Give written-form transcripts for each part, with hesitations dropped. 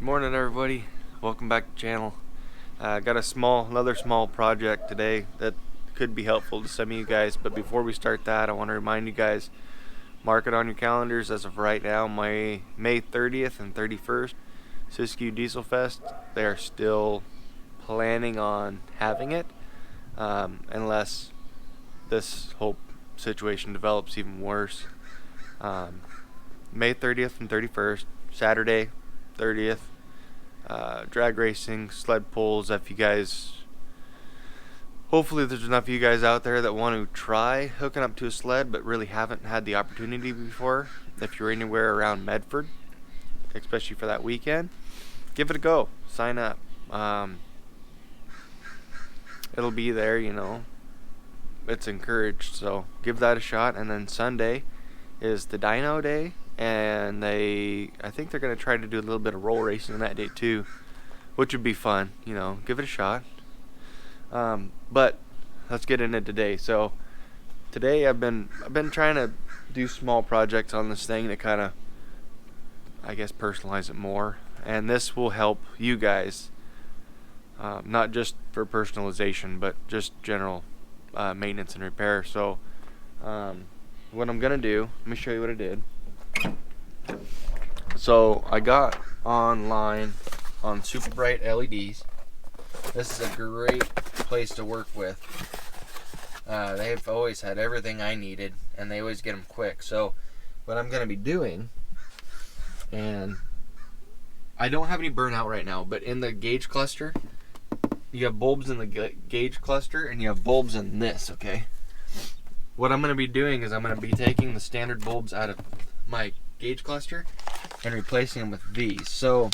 Morning everybody, welcome back to the channel. Got another small project today that could be helpful to some of you guys, but before we start that, I want to remind you guys, mark it on your calendars as of right now, my May 30th and 31st Siskiyou Diesel Fest. They are still planning on having it, unless this whole situation develops even worse. May 30th and 31st, Saturday 30th. Drag racing, sled pulls. If you guys, hopefully there's enough of you guys out there that want to try hooking up to a sled but really haven't had the opportunity before. If you're anywhere around Medford, especially for that weekend, give it a go. Sign up. It'll be there, it's encouraged, so give that a shot. And then Sunday is the dyno day, and I think they're going to try to do a little bit of roll racing that day too, which would be fun. Give it a shot. But let's get into today. So today I've been trying to do small projects on this thing to kind of, I guess, personalize it more, and this will help you guys, not just for personalization but just general maintenance and repair. So what I'm gonna do, let me show you what I did. So I got online on super bright LEDs. This is a great place to work with. They've always had everything I needed, and they always get them quick. So what I'm gonna be doing, and I don't have any burnout right now, but in the gauge cluster, you have bulbs in the gauge cluster and you have bulbs in this, okay? What I'm going to be doing is I'm going to be taking the standard bulbs out of my gauge cluster and replacing them with these. So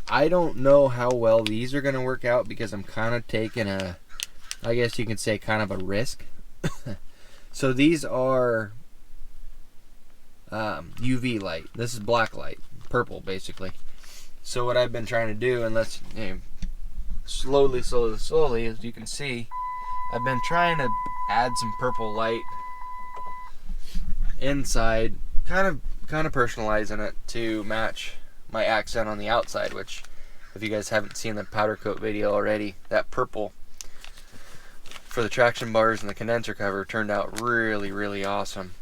I don't know how well these are going to work out because I'm kind of taking I guess you can say kind of a risk. So these are UV light. This is black light, purple basically. So what I've been trying to do, and let's slowly, as you can see, I've been trying to add some purple light inside, kind of personalizing it to match my accent on the outside, which, if you guys haven't seen the powder coat video already, that purple for the traction bars and the condenser cover turned out really, really awesome.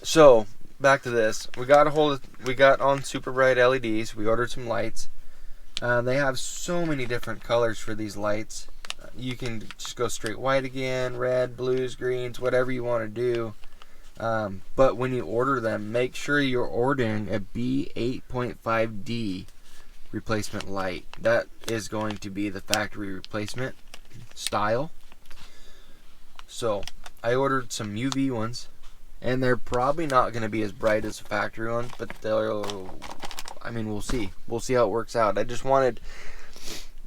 So back to this, we got on super bright LEDs. We ordered some lights. They have so many different colors for these lights. You can just go straight white again, red, blues, greens, whatever you want to do. But when you order them, make sure you're ordering a B8.5D replacement light. That is going to be the factory replacement style. So I ordered some UV ones, and they're probably not going to be as bright as the factory ones, but we'll see. We'll see how it works out. I just wanted,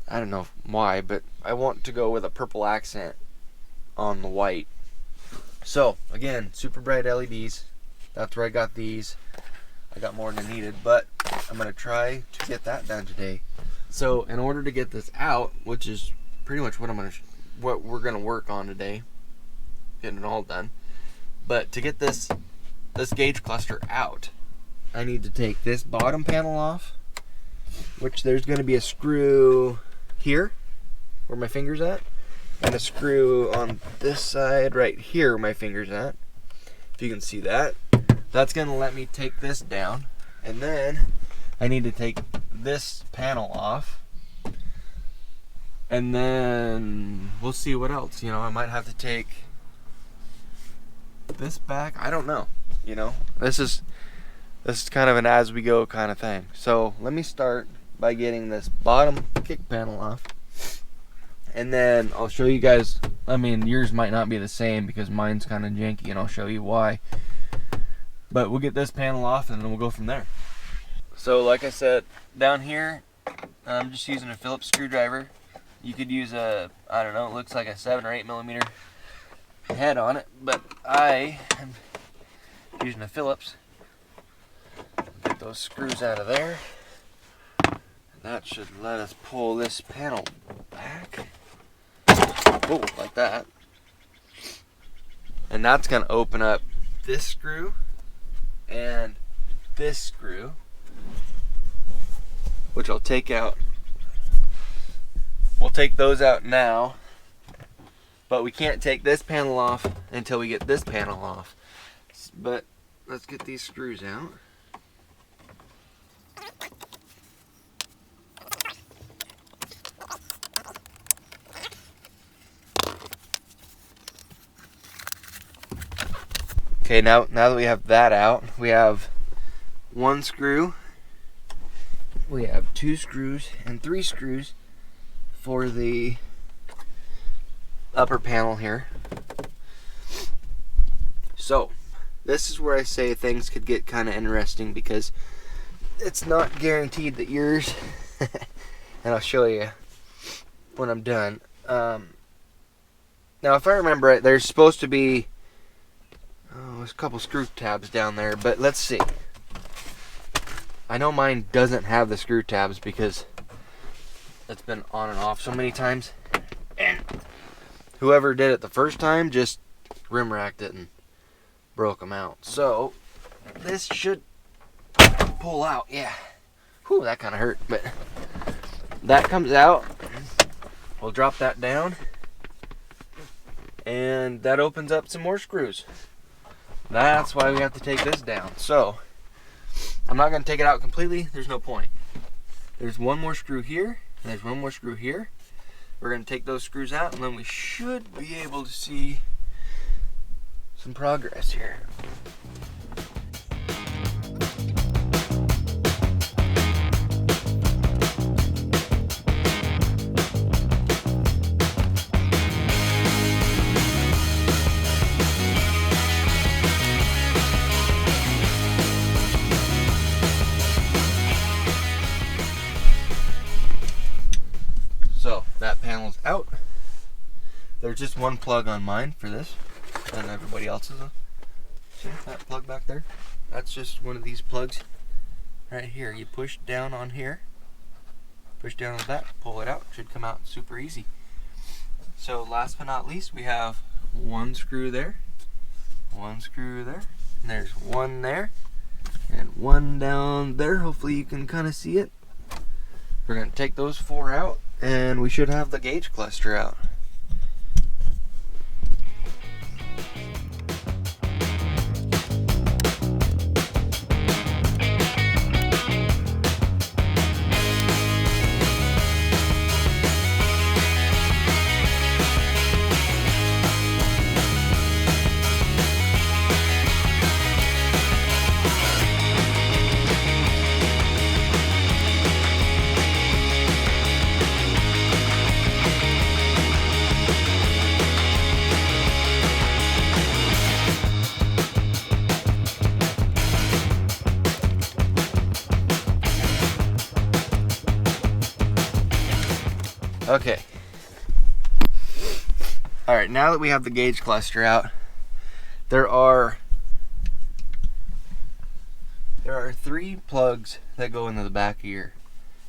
I don't know why, but I want to go with a purple accent on the white. So again, super bright LEDs. That's where I got these. I got more than I needed, but I'm gonna try to get that done today. So in order to get this out, which is pretty much what we're gonna work on today, getting it all done. But to get this gauge cluster out, I need to take this bottom panel off, which there's going to be a screw here where my finger's at, and a screw on this side right here where my finger's at. If you can see that, that's going to let me take this down, and then I need to take this panel off, and then we'll see what else. I might have to take this back. I don't know. This is kind of an as we go kind of thing. So let me start by getting this bottom kick panel off, and then I'll show you guys. Yours might not be the same because mine's kind of janky, and I'll show you why. But we'll get this panel off and then we'll go from there. So like I said, down here I'm just using a Phillips screwdriver. You could use it looks like a 7 or 8 millimeter head on it, but I am using a Phillips. Get those screws out of there. That should let us pull this panel back. Oh, like that. And that's going to open up this screw and this screw. which I'll take out. We'll take those out now, but we can't take this panel off until we get this panel off. But let's get these screws out. Okay, now that we have that out, we have one screw, we have 2 screws, and 3 screws for the upper panel here. So, this is where I say things could get kind of interesting, because it's not guaranteed that yours, and I'll show you when I'm done. Now, if I remember right, there's supposed to be there's a couple screw tabs down there, but let's see. I know mine doesn't have the screw tabs because it's been on and off so many times, and whoever did it the first time just rim racked it and broke them out. So this should pull out. Yeah. Whew, that kind of hurt, but that comes out. We'll drop that down, and that opens up some more screws. That's why we have to take this down. So I'm not going to take it out completely. There's no point. There's one more screw here, and there's one more screw here. We're going to take those screws out, and then we should be able to see some progress here. So that panel's out. There's just one plug on mine for this, and everybody else's. See that plug back there? That's just one of these plugs right here. You push down on here, push down on that, pull it out. Should come out super easy. So last but not least, we have one screw there, one screw there, and there's one there, and one down there. Hopefully you can kind of see it. We're going to take those 4 out, and we should have the gauge cluster out. Okay. Alright, now that we have the gauge cluster out, there are 3 plugs that go into the back of your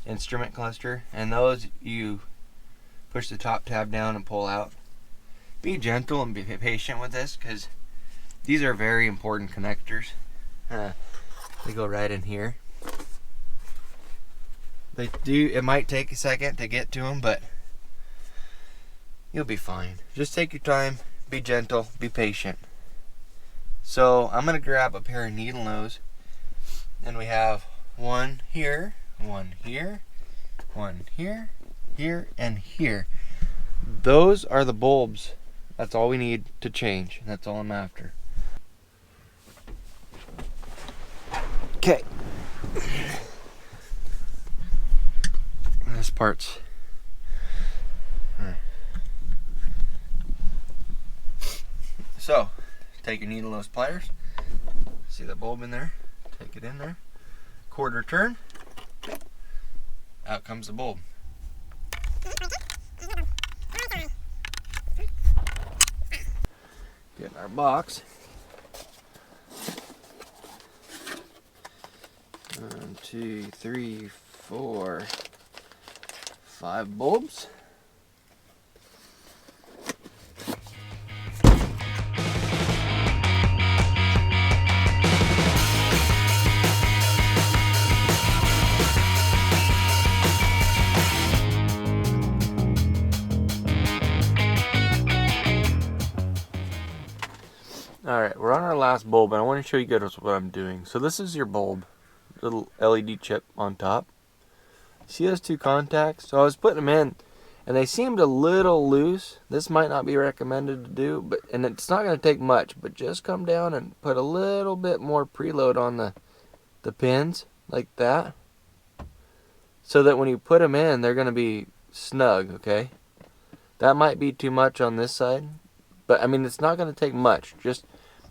instrument cluster, and those you push the top tab down and pull out. Be gentle and be patient with this, because these are very important connectors. They go right in here. They do. It might take a second to get to them, but you'll be fine. Just take your time, be gentle, be patient. So I'm gonna grab a pair of needle nose, and we have one here, one here, one here, here, and here. Those are the bulbs. That's all we need to change. That's all I'm after. Okay. This part's so take your needle nose pliers, see the bulb in there, take it in there, quarter turn, out comes the bulb. Get our box. 1, 2, 3, 4, 5 bulbs. Alright, we're on our last bulb, and I want to show you guys what I'm doing. So this is your bulb, little LED chip on top. See those two contacts? So I was putting them in, and they seemed a little loose. This might not be recommended to do, but and it's not going to take much, but just come down and put a little bit more preload on the pins, like that. So that when you put them in, they're going to be snug, okay? That might be too much on this side, but I mean, it's not going to take much. Just,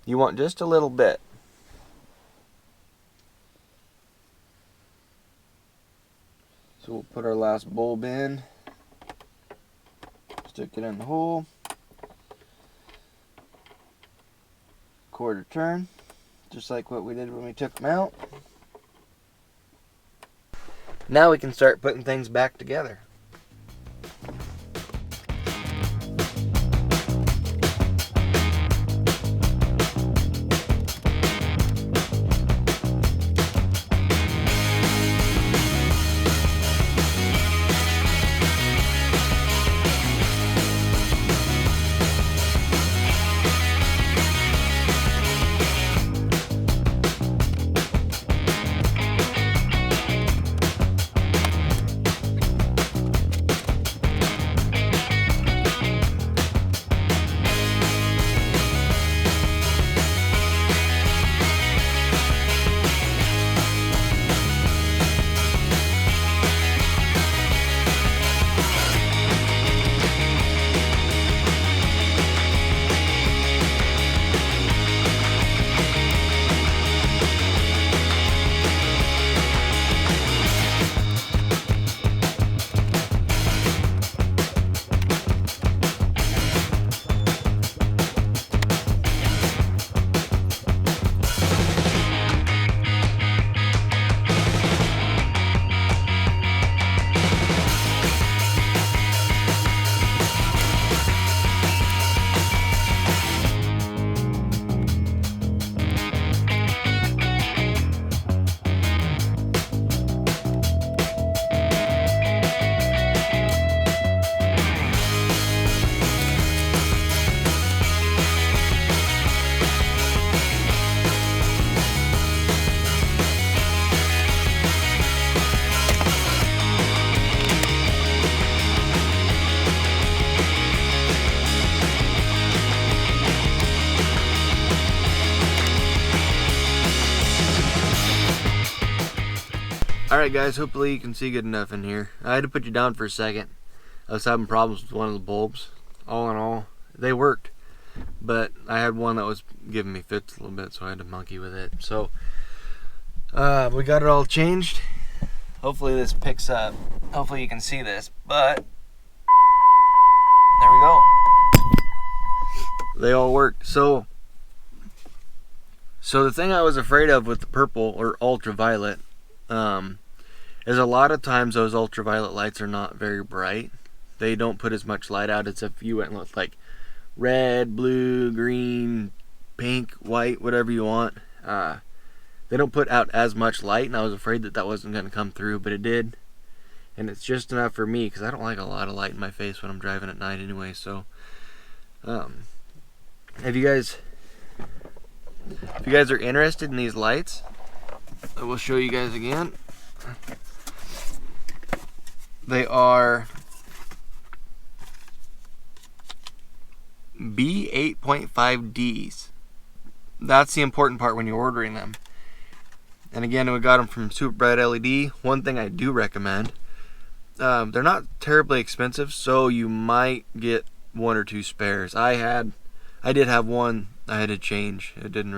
you want just a little bit. So we'll put our last bulb in, stick it in the hole, quarter turn, just like what we did when we took them out. Now we can start putting things back together. Alright guys, hopefully you can see good enough in here. I had to put you down for a second. I was having problems with one of the bulbs. All in all, they worked. But I had one that was giving me fits a little bit, so I had to monkey with it. So, we got it all changed. Hopefully this picks up. Hopefully you can see this, but there we go. They all worked. So the thing I was afraid of with the purple or ultraviolet, is a lot of times those ultraviolet lights are not very bright. They don't put as much light out as if you went with like red, blue, green, pink, white, whatever you want. They don't put out as much light, and I was afraid that that wasn't going to come through, but it did. And it's just enough for me, because I don't like a lot of light in my face when I'm driving at night anyway. So if you guys are interested in these lights, I will show you guys again. They are B8.5Ds. That's the important part when you're ordering them. And again, we got them from Super Bright LED. One thing I do recommend, they're not terribly expensive, so you might get one or two spares. I did have one I had to change. It didn't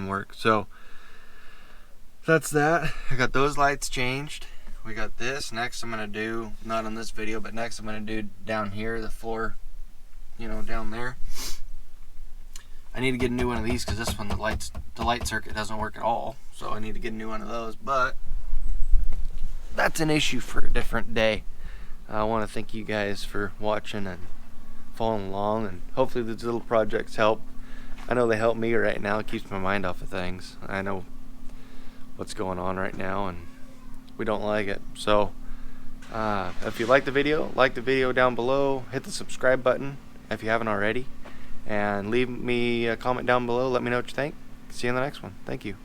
work. So that's that. I got those lights changed. We got this. Next I'm gonna do, not on this video, but next I'm gonna do down here, the floor, you know, down there. I need to get a new one of these because this one, the light circuit doesn't work at all. So I need to get a new one of those, but that's an issue for a different day. I want to thank you guys for watching and following along, and hopefully these little projects help. I know they help me right now. It keeps my mind off of things. I know what's going on right now, and we don't like it. So if you like the video down below, hit the subscribe button if you haven't already, And leave me a comment down below. Let me know what you think. See you in the next one. Thank you.